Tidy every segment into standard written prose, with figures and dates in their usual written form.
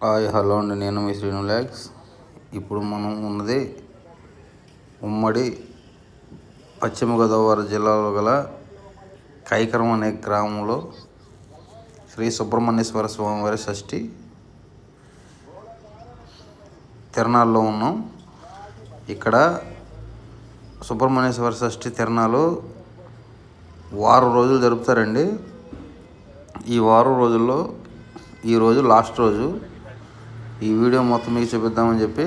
Hi hello అండి, నేను మీ శ్రీనులాక్స్. ఇప్పుడు మనం ఉన్నది ఉమ్మడి పశ్చిమ గోదావరి జిల్లాలో గల కైకరం అనే గ్రామంలో శ్రీ సుబ్రహ్మణ్యేశ్వర స్వామివారి షష్ఠి తిరణాల్లో ఉన్నాం. ఇక్కడ సుబ్రహ్మణ్యేశ్వర షష్ఠి తిరణాలు వారం రోజులు జరుపుతారండి. ఈ వారం రోజుల్లో ఈరోజు లాస్ట్ రోజు. ఈ వీడియో మొత్తం మీకు చూపిద్దామని చెప్పి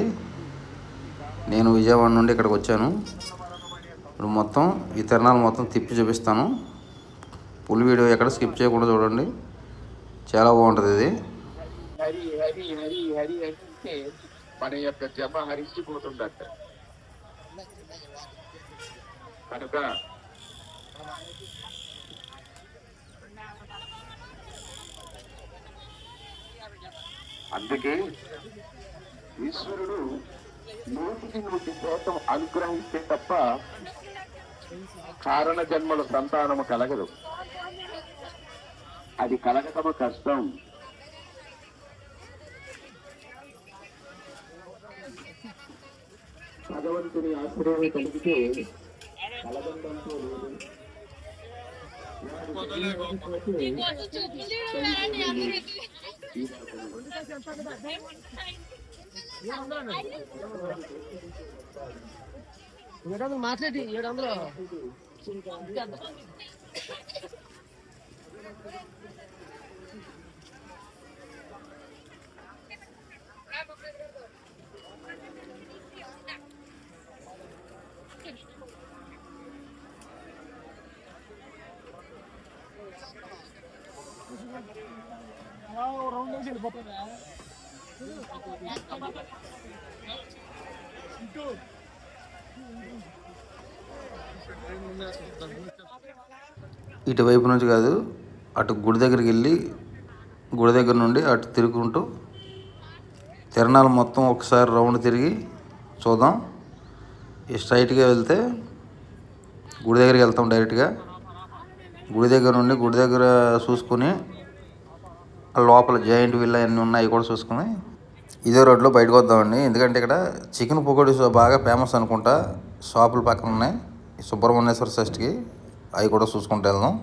నేను విజయవాడ నుండి ఇక్కడికి వచ్చాను. ఇప్పుడు మొత్తం ఈ తిరణాలు మొత్తం తిప్పి చూపిస్తాను. ఫుల్ వీడియో ఎక్కడ స్కిప్ చేయకుండా చూడండి, చాలా బాగుంటుంది ఇది. హరి హరి హరి హరి అంటే మన యొక్క జమ హరించిపోతుందట. కనుక అందుకే ఈశ్వరుడు 100% అనుగ్రహిస్తే తప్ప కారణ జన్మల సంతానము కలగదు. అది కలగటము కష్టం. భగవంతుని ఆశ్రయం కలిగితే కలగంతో లేదు. మాట్లాడి 700 రౌండ్ వెళ్ళిపోతుందా. ఇటువైపు నుంచి కాదు, అటు గుడి దగ్గరికి వెళ్ళి గుడి దగ్గర నుండి అటు తిరుగుకుంటూ తిరణాలు మొత్తం ఒకసారి రౌండ్ తిరిగి చూద్దాం. ఈ స్ట్రైట్గా వెళ్తే గుడి దగ్గరికి వెళ్తాం డైరెక్ట్గా. గుడి దగ్గర నుండి గుడి దగ్గర చూసుకుని లోపల జాయింట్ విల్ అన్నీ ఉన్నాయి కూడా చూసుకుని ఇదే రోడ్లో బయటకు వద్దామండి. ఎందుకంటే ఇక్కడ చికెన్ పకోడీ బాగా ఫేమస్ అనుకుంటా, షాపులు పక్కన ఉన్నాయి. సుబ్రహ్మణ్యేశ్వర షష్ఠికి అవి కూడా చూసుకుంటూ వెళ్దాం.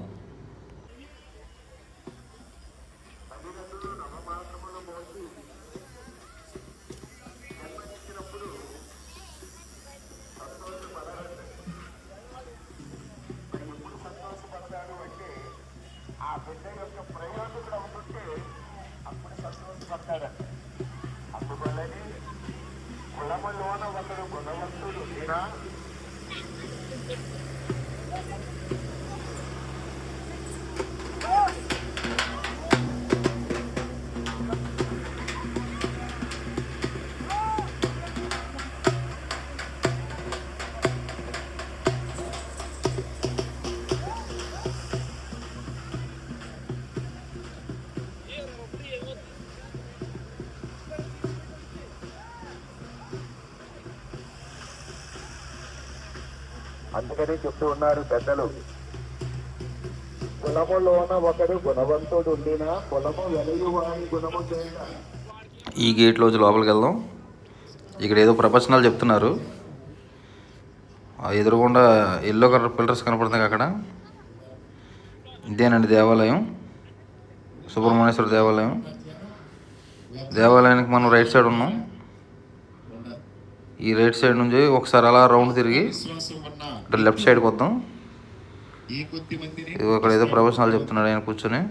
అందువల్లనే కులములోన ఒకడు గుణవంతుడు మీరా. అందుకనే చెప్తూ ఉన్నారు పెద్దలు, కులములోన ఒకడు గుణవంతుడు ఉండినా కులము వెలుగువాని గుణము చేయ. ఈ గేట్లోంచి లోపలికి వెళ్దాం. ఇక్కడ ఏదో ప్రవచనాలు చెప్తున్నారు. ఎదురుగుండా ఎల్లో కలర్ పిల్లర్స్ కనపడుతుంది అక్కడ. ఇదేనండి దేవాలయం, సుబ్రహ్మణ్యేశ్వర దేవాలయం. దేవాలయానికి మనం రైట్ సైడ్ ఉన్నాం. ఈ రైట్ సైడ్ నుంచి ఒకసారి అలా రౌండ్ తిరిగి లెఫ్ట్ సైడ్కి వద్దాం. ఇక్కడ ఏదో ప్రవచనాలు చెప్తున్నాడు ఆయన కూర్చొని.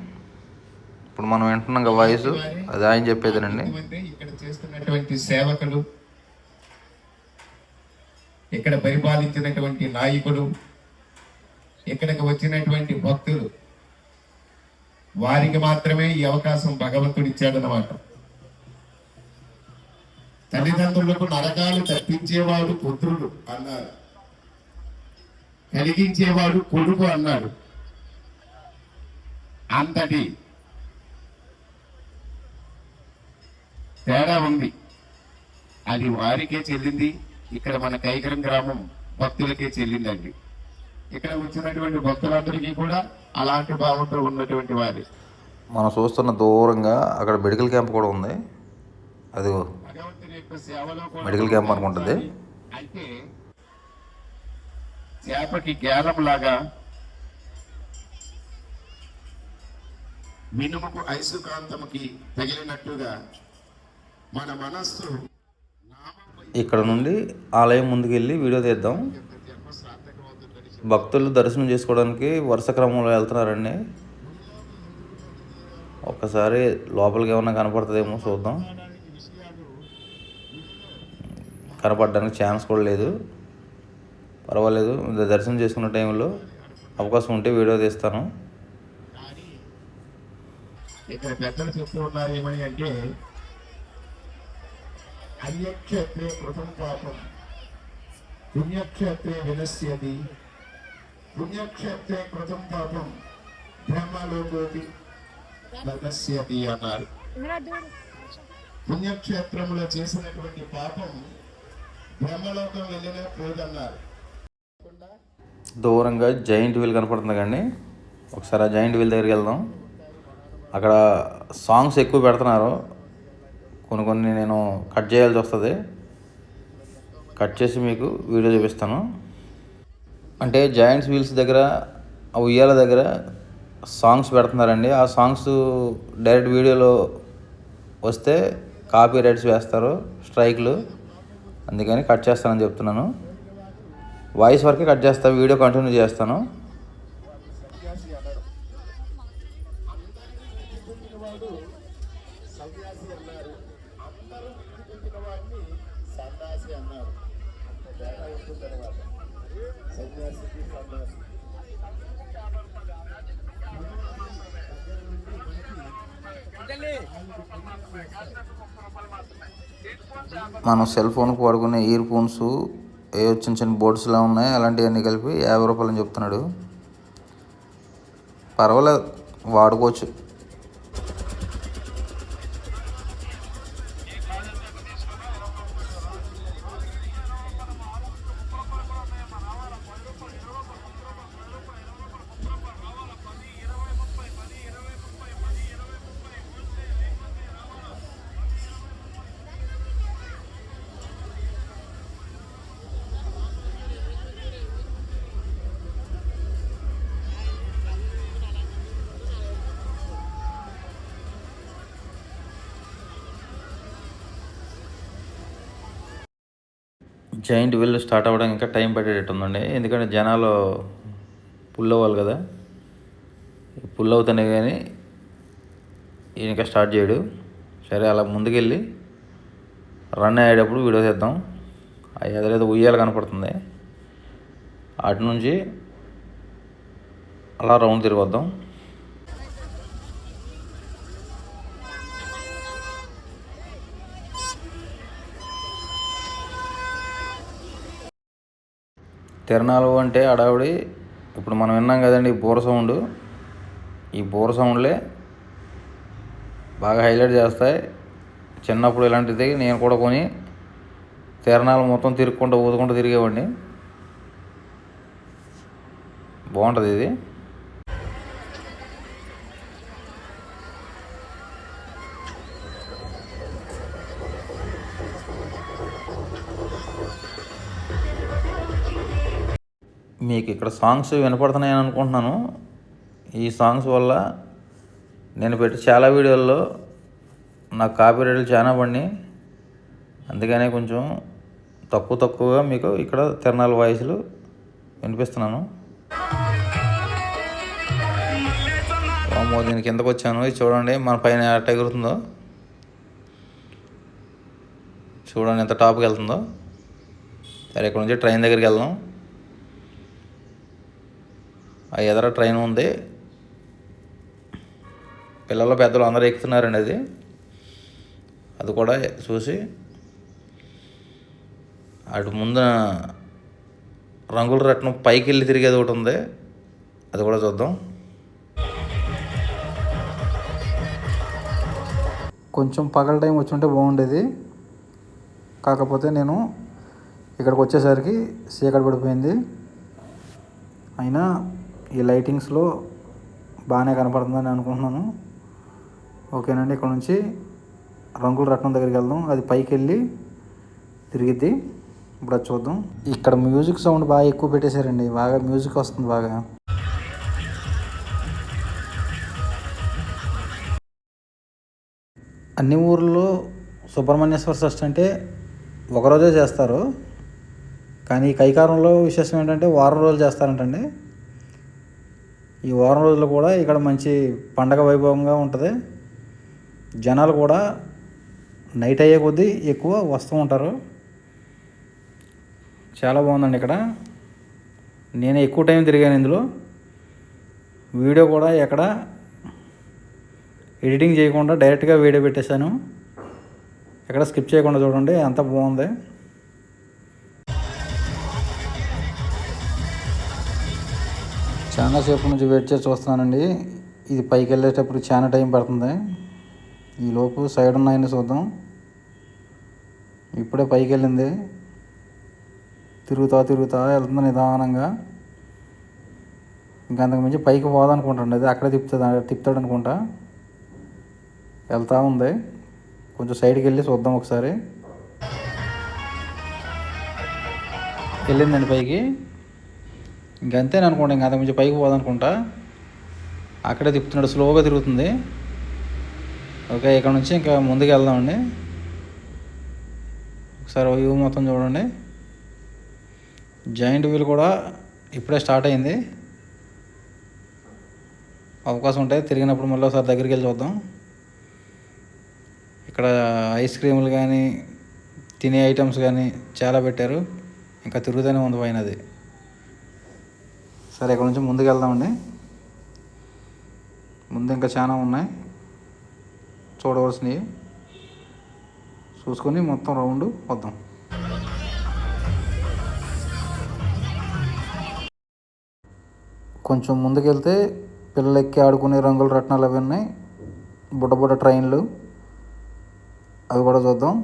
ఇప్పుడు మనం వింటున్నాం కదా వాయిస్, అది ఆయన చెప్పేదేనండి. ఇక్కడ చేస్తున్నటువంటి సేవకులు, ఇక్కడ పరిపాలించినటువంటి నాయకులు, ఇక్కడికి వచ్చినటువంటి భక్తులు, వారికి మాత్రమే ఈ అవకాశం భగవంతుడు ఇచ్చాడనమాట. తల్లిదండ్రులకు నరకాలు తప్పించేవాడు పుత్రుడు అన్నారు, కలిగించేవాడు కొడుకు అన్నాడు. అంతటి తేడా ఉంది. అది వారికే చెల్లింది. ఇక్కడ మన కైకరం గ్రామం భక్తులకే చెల్లిందండి. ఇక్కడ వచ్చినటువంటి భక్తులందరికీ కూడా అలాంటి భావంతో ఉన్నటువంటి వారి. మనం చూస్తున్న దూరంగా అక్కడ మెడికల్ క్యాంప్ కూడా ఉంది. అదిగో భగవంతుని యొక్క సేవలో కూడా మెడికల్ క్యాంప్ అనుకుంటుంది. అయితే చేపకి జ్ఞానం లాగా మినుముకు ఐసుకాంతముకి తగిలినట్టుగా మన మనస్సు ఇక్కడ నుండి ఆలయం ముందుకు వెళ్ళి వీడియో తీద్దాం. భక్తులు దర్శనం చేసుకోవడానికి వరుస క్రమంలో వెళ్తున్నారండి. ఒక్కసారి లోపలికి ఏమన్నా కనపడుతుందేమో చూద్దాం. కనపడడానికి ఛాన్స్ కూడా లేదు. పర్వాలేదు, దర్శనం చేసుకున్న టైంలో అవకాశం ఉంటే వీడియో తీస్తాను. ఇక్కడ పెద్దలు చెప్తూ ఉన్నారు ఏమని అంటే, అన్యక్షేత్రే కృతం పాపం పుణ్యక్షేత్రే వినశ్యతి, పుణ్యక్షేత్రే కృతం పాపం బ్రహ్మలోకోటి నశ్యతి అన్నారు. పుణ్యక్షేత్రంలో చేసినటువంటి పాపం బ్రహ్మలోకం వెళ్ళినా పోదన్నారు. దూరంగా జాయింట్ వీల్ కనపడుతుంది కానీ ఒకసారి ఆ జాయింట్ వీల్ దగ్గరికి వెళ్దాం. అక్కడ సాంగ్స్ ఎక్కువ పెడుతున్నారు. కొన్ని నేను కట్ చేయాల్సి వస్తుంది. కట్ చేసి మీకు వీడియో చూపిస్తాను. అంటే జాయింట్స్ వీల్స్ దగ్గర, ఆ ఉయ్యాల దగ్గర సాంగ్స్ పెడుతున్నారండి. ఆ సాంగ్స్ డైరెక్ట్ వీడియోలో వస్తే కాపీ రైట్స్ వేస్తారు, స్ట్రైక్లు. అందుకని కట్ చేస్తానని చెప్తున్నాను. వాయిస్ వరకే కట్ చేస్తాను, వీడియో కంటిన్యూ చేస్తాను. మనం సెల్ ఫోన్కి వాడుకునే ఇయర్ ఫోన్స్ ఏ చిన్న చిన్న బోర్డ్స్లా ఉన్నాయి, అలాంటివన్నీ కలిపి 50 రూపాయలు అని చెప్తున్నాడు. పర్వాలేదు, వాడుకోవచ్చు. జాయింట్ వీల్ స్టార్ట్ అవ్వడానికి ఇంకా టైం పట్టేటట్టు ఉందండి. ఎందుకంటే జనాలు పుల్ అవ్వాలి కదా. పుల్ అవుతానే కానీ ఇంకా స్టార్ట్ చేయడు. సరే, అలా ముందుకెళ్ళి రన్ అయ్యేటప్పుడు వీడియో తీద్దాం. అది ఎదురేదో ఉయ్యాల కనపడుతుంది, అటు నుంచి అలా రౌండ్ తిరిగొద్దాం. తిరణాలు అంటే అడావిడి. ఇప్పుడు మనం విన్నాం కదండి బోర సౌండ్. ఈ బోర సౌండ్లే బాగా హైలైట్ చేస్తాయి. చిన్నప్పుడు ఇలాంటిది నేను కూడా కొని తిరణాలు మొత్తం తిరుక్కుంటూ ఊదుకుంటూ తిరిగేవాడిని. బాగుంటుంది ఇది. మీకు ఇక్కడ సాంగ్స్ వినపడుతున్నాయని అనుకుంటున్నాను. ఈ సాంగ్స్ వల్ల నేను పెట్టి చాలా వీడియోల్లో నాకు కాపీరైట్లు చాలా పడినాయి. అందుకనే కొంచెం తక్కువగా మీకు ఇక్కడ తిరణాల వాయిస్లు వినిపిస్తున్నాను. దీని కిందకు వచ్చాను. ఇది చూడండి, మన పైన ఎట్ట ఎగురుతుందో చూడండి, ఎంత టాప్కి వెళ్తుందో. సరే, ఇక్కడ నుంచి ట్రైన్ దగ్గరికి వెళ్దాం. ఆ ఎదర ట్రైన్ ఉంది, పిల్లలు పెద్దలు అందరూ ఎక్కుతున్నారండి. అది కూడా చూసి అటు ముందు రంగుల రత్నం పైకి వెళ్ళి తిరిగేది ఒకటి ఉంది, అది కూడా చూద్దాం. కొంచెం పగల టైం వచ్చి ఉంటే బాగుండేది. కాకపోతే నేను ఇక్కడికి వచ్చేసరికి చీకటి పడిపోయింది. అయినా ఈ రంగుల రత్నం దగ్గరికి వెళ్దాం. అది పైకి వెళ్ళి తిరిగిద్ది. ఇప్పుడు అది చూద్దాం. ఇక్కడ మ్యూజిక్ సౌండ్ బాగా ఎక్కువ పెట్టేశారండి. బాగా మ్యూజిక్ వస్తుంది బాగా. అన్ని ఊర్లో సుబ్రహ్మణ్యేశ్వర షష్ఠి అంటే ఒకరోజే చేస్తారు. కానీ కైకారంలో విశేషం ఏంటంటే వారం రోజులు చేస్తారంటండి. ఈ వారం రోజులు కూడా ఇక్కడ మంచి పండగ వైభవంగా ఉంటుంది. జనాలు కూడా నైట్ అయ్యే కొద్దీ ఎక్కువ వస్తూ ఉంటారు. చాలా బాగుందండి ఇక్కడ. నేను ఎక్కువ టైం తిరిగాను ఇందులో. వీడియో కూడా ఎక్కడ ఎడిటింగ్ చేయకుండా డైరెక్ట్గా వీడియో పెట్టేశాను. ఎక్కడ స్కిప్ చేయకుండా చూడండి, అంత బాగుంది. చాలాసేపు నుంచి వెయిట్ చేసి చూస్తున్నానండి. ఇది పైకి వెళ్ళేటప్పుడు చాలా టైం పడుతుంది. ఈలోపు సైడ్ ఉన్నాయని చూద్దాం. ఇప్పుడే పైకి వెళ్ళింది. తిరుగుతా వెళ్తుంది నిదానంగా. ఇంకా అంతకుమించి పైకి పోదనుకుంటాండి. అది అక్కడే తిప్పుతాడు అనుకుంటా. వెళ్తూ ఉంది. కొంచెం సైడ్కి వెళ్ళి చూద్దాం ఒకసారి. వెళ్ళిందండి పైకి. ఇంకంతేని అనుకోండి. ఇంకా అంతకుమించి పైకి పోదనుకుంటా. అక్కడే తిప్పుతున్నాడు, స్లోగా తిరుగుతుంది. ఓకే, ఇక్కడ నుంచి ఇంకా ముందుకు వెళ్దామండి. ఒకసారి వ్యూ మొత్తం చూడండి. జాయింట్ వీల్ కూడా ఇప్పుడే స్టార్ట్ అయింది. అవకాశం ఉంటాయి తిరిగినప్పుడు మళ్ళీ ఒకసారి దగ్గరికి వెళ్ళి చూద్దాం. ఇక్కడ ఐస్ క్రీములు కానీ తినే ఐటమ్స్ కానీ చాలా పెట్టారు. ఇంకా తిరుగుతూనే ఉంది పైన అది. సరే, ఇక్కడ నుంచి ముందుకు వెళ్దామండి. ముందు ఇంకా చాలా ఉన్నాయి చూడవలసినవి. చూసుకొని మొత్తం రౌండ్ వద్దాం. కొంచెం ముందుకెళ్తే పిల్లలు ఎక్కి ఆడుకునే రంగుల రత్నాలు అవి ఉన్నాయి. బుడ్డ ట్రైన్లు అవి కూడా చూద్దాం.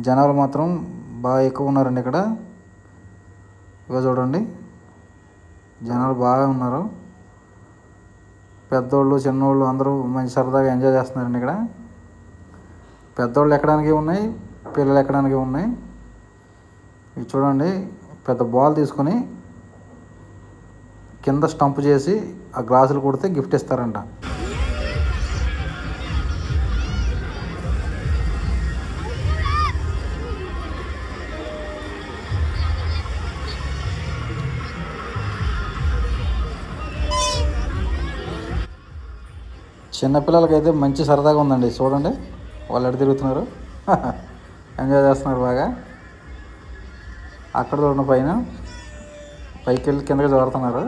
జనాలు మాత్రం బాగా ఎక్కువ ఉన్నారండి ఇక్కడ. ఇక చూడండి, జనాలు బాగా ఉన్నారు. పెద్దోళ్ళు చిన్నోళ్ళు అందరూ మంచి సరదాగా ఎంజాయ్ చేస్తున్నారండి ఇక్కడ. పెద్దోళ్ళు ఎక్కడానికి ఉన్నాయి, పిల్లలు ఎక్కడానికి ఉన్నాయి. ఇవి చూడండి, పెద్ద బాల్ తీసుకొని కింద స్టంప్ చేసి ఆ గ్లాసులు కొడితే గిఫ్ట్ ఇస్తారంట. చిన్నపిల్లలకైతే మంచి సరదాగా ఉందండి. చూడండి వాళ్ళు ఎక్కడ తిరుగుతున్నారు. ఎంజాయ్ చేస్తున్నారు బాగా. అక్కడ చూడండి, పైకి వెళ్ళి కిందకి జారుతున్నారు.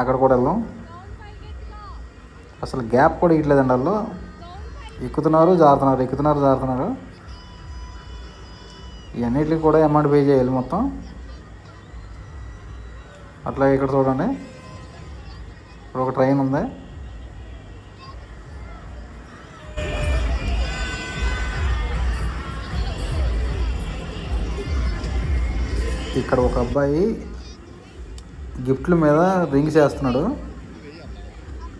అక్కడ కూడా వెళ్దాం. అసలు గ్యాప్ కూడా ఇట్లేదండి. వాళ్ళు ఎక్కుతున్నారు జారుతున్నారు. ఇవన్నిటికి కూడా అమౌంట్ పే చేయాలి మొత్తం. అట్లాగే ఇక్కడ చూడండి, ఇప్పుడు ఒక ట్రైన్ ఉంది. ఇక్కడ ఒక అబ్బాయి గిఫ్ట్ల మీద రింగ్స్ వేస్తున్నాడు.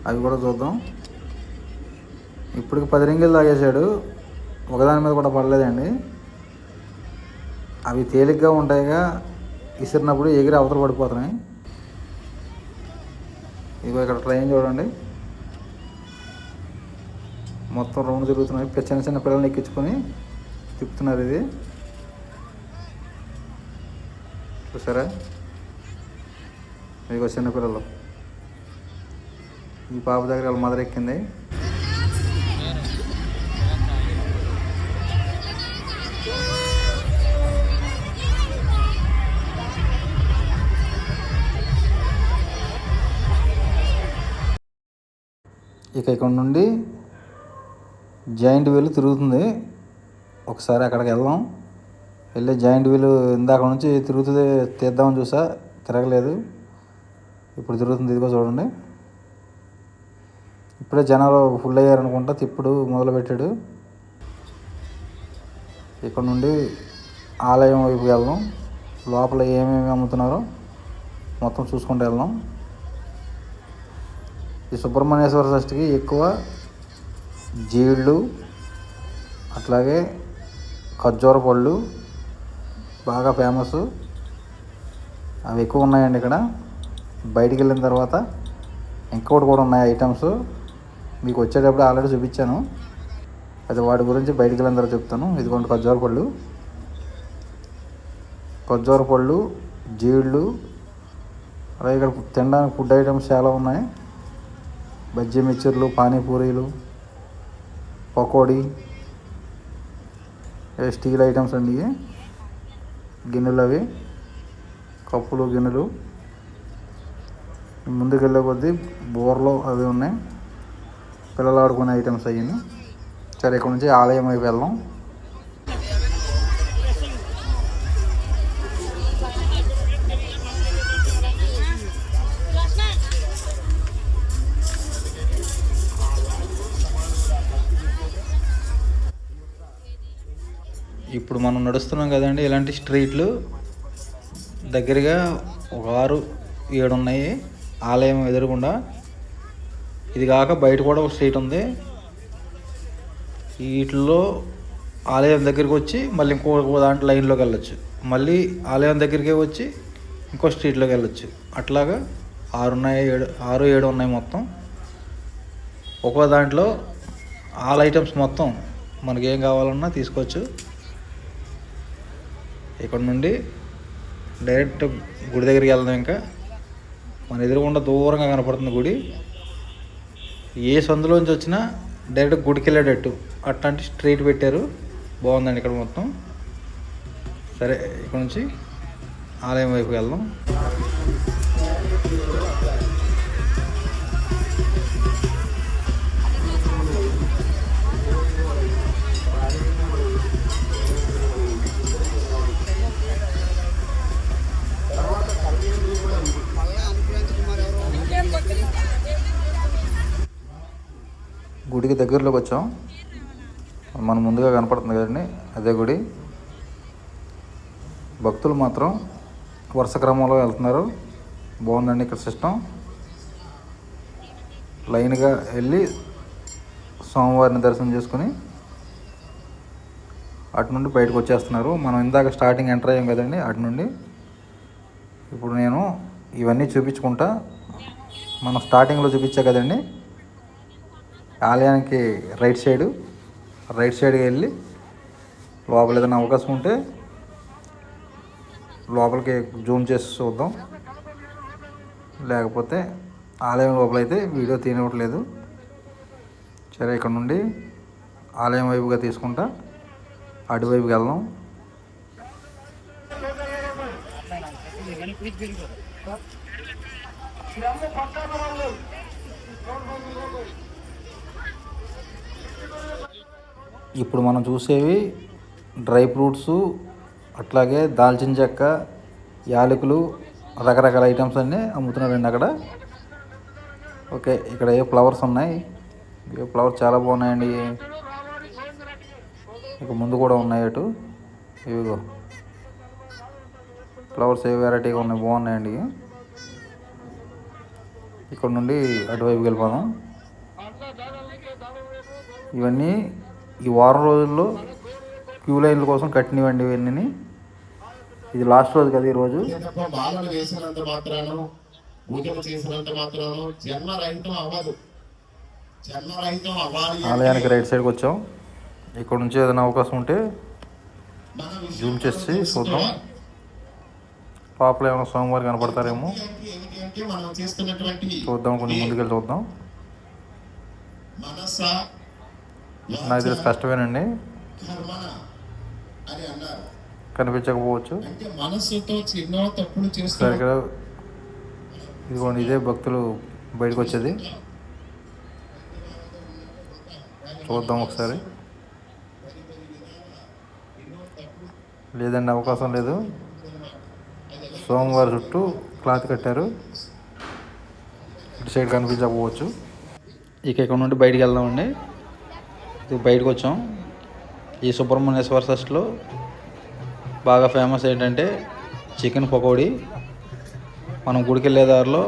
అవి కూడా చూద్దాం. ఇప్పటికి 10 రింగులు తాగేశాడు. ఒకదాని మీద కూడా పడలేదండి. అవి తేలిగ్గా ఉంటాయిగా, విసిరినప్పుడు ఎగిరి అవతల పడిపోతున్నాయి. ఇగో ఇక్కడ ట్రైన్ చూడండి, మొత్తం రౌండ్ తిరుగుతున్నాయి. చిన్న పిల్లల్ని ఎక్కించుకొని తిప్పుతున్నారు. ఇది చూసారా, ఇదిగో చిన్నపిల్లలు. ఈ పాప దగ్గర వాళ్ళ మదర్ ఎక్కింది. ఇక ఇక్కడ నుండి జాయింట్ వీల్ తిరుగుతుంది. ఒకసారి అక్కడికి వెళ్దాం. వెళ్ళి జాయింట్ వీల్ ఇందాక నుంచి తిరుగుతుంది, తీద్దామని చూసా, తిరగలేదు. ఇప్పుడు తిరుగుతుంది. ఇదిగో చూడండి, ఇప్పుడే జనాలు ఫుల్ అయ్యారనుకుంటా. తిప్పుడు మొదలుపెట్టాడు. ఇక్కడ నుండి ఆలయం వైపుకి వెళ్దాం. లోపల ఏమేమి అమ్ముతున్నారో మొత్తం చూసుకుంటూ వెళ్దాం. ఈ సుబ్రహ్మణ్యేశ్వర షష్ఠికి ఎక్కువ జీళ్ళు, అట్లాగే ఖర్జూర పళ్ళు బాగా ఫేమస్. అవి ఎక్కువ ఉన్నాయండి ఇక్కడ. బయటికి వెళ్ళిన తర్వాత ఇంకోటి కూడా ఉన్నాయి ఐటమ్స్. మీకు వచ్చేటప్పుడు ఆల్రెడీ చూపించాను, అది వాటి గురించి బయటికి వెళ్ళిన తర్వాత చెప్తాను. ఇదిగోండి ఖర్జూర పళ్ళు, జీళ్ళు, అలాగే ఇక్కడ తినడానికి ఫుడ్ ఐటమ్స్ చాలా ఉన్నాయి. బజ్జీ మిక్చర్లు, పానీపూరీలు, పకోడీ, స్టీల్ ఐటమ్స్ అండి. గిన్నెలు, అవి కప్పులు, గిన్నెలు. ముందుకు వెళ్ళే కొద్దీ బోర్లు అవి ఉన్నాయి, పిల్లలు ఆడుకునే ఐటమ్స్ అయ్యి. సరే, ఇక్కడ నుంచి ఆలయం వైపు వెళ్దాం. ఇప్పుడు మనం నడుస్తున్నాం కదండి, ఇలాంటి స్ట్రీట్లు దగ్గరగా ఒక 6-7 ఉన్నాయి ఆలయం ఎదురుగుండా. ఇది కాక బయట కూడా ఒక స్ట్రీట్ ఉంది. వీటిలో ఆలయం దగ్గరికి వచ్చి మళ్ళీ ఇంకో దాంట్లో లైన్లోకి వెళ్ళొచ్చు, మళ్ళీ ఆలయం దగ్గరికి వచ్చి ఇంకో స్ట్రీట్లోకి వెళ్ళొచ్చు. అట్లాగా 6-7 ఉన్నాయి మొత్తం. ఒక్కో దాంట్లో ఆల్ ఐటమ్స్ మొత్తం మనకి ఏం కావాలన్నా తీసుకోవచ్చు. ఇక్కడ నుండి డైరెక్ట్ గుడి దగ్గరికి వెళ్దాం. ఇంకా మన ఎదురుగుండా దూరంగా కనపడుతుంది గుడి. ఏ సందులోంచి వచ్చినా డైరెక్ట్ గుడికి వెళ్ళేటట్టు అట్లాంటి స్ట్రీట్ పెట్టారు. బాగుందండి ఇక్కడ మొత్తం. సరే, ఇక్కడ నుంచి ఆలయం వైపుకి వెళ్దాం. గుడికి దగ్గరలోకి వచ్చాం. మనం ముందుగా కనపడుతుంది కదండి, అదే గుడి. భక్తులు మాత్రం వరుస క్రమంలో వెళ్తున్నారు. బాగుందండి ఇక్కడ సిస్టం. లైన్గా వెళ్ళి స్వామివారిని దర్శనం చేసుకుని అటు నుండి బయటకు వచ్చేస్తున్నారు. మనం ఇందాక స్టార్టింగ్ ఎంటర్ అయ్యాం కదండి, అటు నుండి. ఇప్పుడు నేను ఇవన్నీ చూపించుకుంటా. మనం స్టార్టింగ్లో చూపించా కదండి, ఆలయానికి రైట్ సైడ్కి వెళ్ళి లోపల ఏదైనా అవకాశం ఉంటే లోపలికి జూమ్ చేసి చూద్దాం. లేకపోతే ఆలయం లోపలైతే వీడియో తీయనివ్వట్లేదు. సరే, ఇక్కడ నుండి ఆలయం వైపుగా తీసుకుంటా అటువైపుకి వెళ్దాం. ఇప్పుడు మనం చూసేవి డ్రై ఫ్రూట్స్, అట్లాగే దాల్చిన చెక్క, యాలకులు, రకరకాల ఐటమ్స్ అన్నీ అమ్ముతున్నారండి అక్కడ. ఓకే, ఇక్కడ ఏ ఫ్లవర్స్ ఉన్నాయి. ఏ ఫ్లవర్స్ చాలా బాగున్నాయండి. ఇక ముందు కూడా ఉన్నాయి అటు. ఇవిగో ఫ్లవర్స్ ఏ వెరైటీగా ఉన్నాయి, బాగున్నాయండి. ఇక్కడ నుండి అటువైపుకి వెళ్ళిపోదాం. ఇవన్నీ ఈ వారం రోజుల్లో క్యూ లైన్ల కోసం కట్టినవండి ఇవన్నీ. ఇది లాస్ట్ రోజు కదా ఈరోజు. బాలలు వేసినంత మాత్రాను, పూజలు చేసినంత మాత్రాను జన్మరహితం అవ్వదు. జన్మరహితం అవ్వాలి. ఆలయానికి రైట్ సైడ్కి వచ్చాం. ఇక్కడ నుంచి ఏదైనా అవకాశం ఉంటే జూమ్ చేసి చూద్దాం. లోపల ఏమైనా స్వామివారు కనపడతారేమో చూద్దాం. కొంచెం ముందుకెళ్ళి చూద్దాం. నాకు తెలిసి కష్టమేనండి, కనిపించకపోవచ్చు. సరిగ్గా ఇదిగోండి, ఇదే భక్తులు బయటకు వచ్చేది. చూద్దాం ఒకసారి. లేదండి, అవకాశం లేదు. సోమవారం చుట్టూ క్లాత్ కట్టారు. ఇటు సైడ్ కనిపించకపోవచ్చు. ఇక ఇక్కడ నుండి బయటికి వెళ్దామండి. ఇది బయటకు వచ్చాం. ఈ సుబ్రహ్మణ్యేశ్వర ట్రస్ట్లో బాగా ఫేమస్ ఏంటంటే చికెన్ పకోడీ. మనం గుడికి వెళ్ళే దారిలో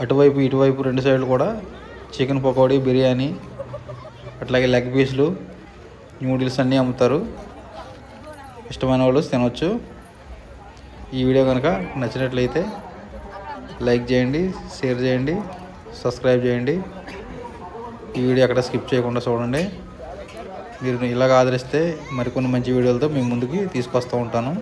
అటువైపు ఇటువైపు రెండు సైడ్లు కూడా చికెన్ పకోడీ, బిర్యానీ, అట్లాగే లెగ్ పీసులు, న్యూడిల్స్ అన్నీ అమ్ముతారు. ఇష్టమైన వాళ్ళు తినవచ్చు. ఈ వీడియో కనుక నచ్చినట్లయితే లైక్ చేయండి, షేర్ చేయండి, సబ్స్క్రైబ్ చేయండి. ఈ వీడియో అక్కడ స్కిప్ చేయకుండా చూడండి. మీరు ఇలాగ ఆదరిస్తే మరికొన్ని మంచి వీడియోలతో మీ ముందుకి తీసుకొస్తూ ఉంటాను.